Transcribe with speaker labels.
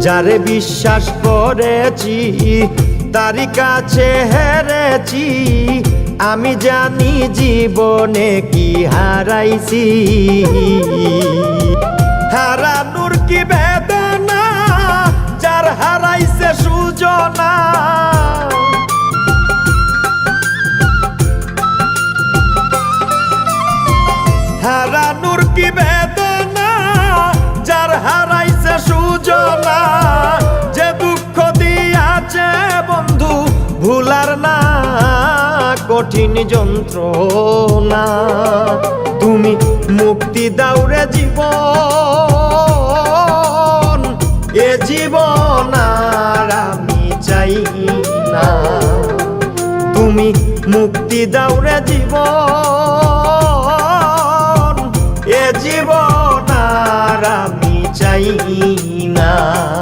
Speaker 1: যারে বিশ্বাস করেছি তারি কাছে হেরেছি, আমি জানি জীবনে কি হারাইছি। হারানোর কি বেদনা, যার হারাইছে সুজনা। হারানোর কি বেদনা, যার হারাইছে সুজনা। যে দুঃখ দিয়াছে বন্ধু ভুলার না কঠিন যন্ত্রণা। তুমি মুক্তি দাও রে জীবন, এ জীবন আর আমি চাই না। তুমি মুক্তি দাও রে জীবন, এ জীবন আর আমি চাই না।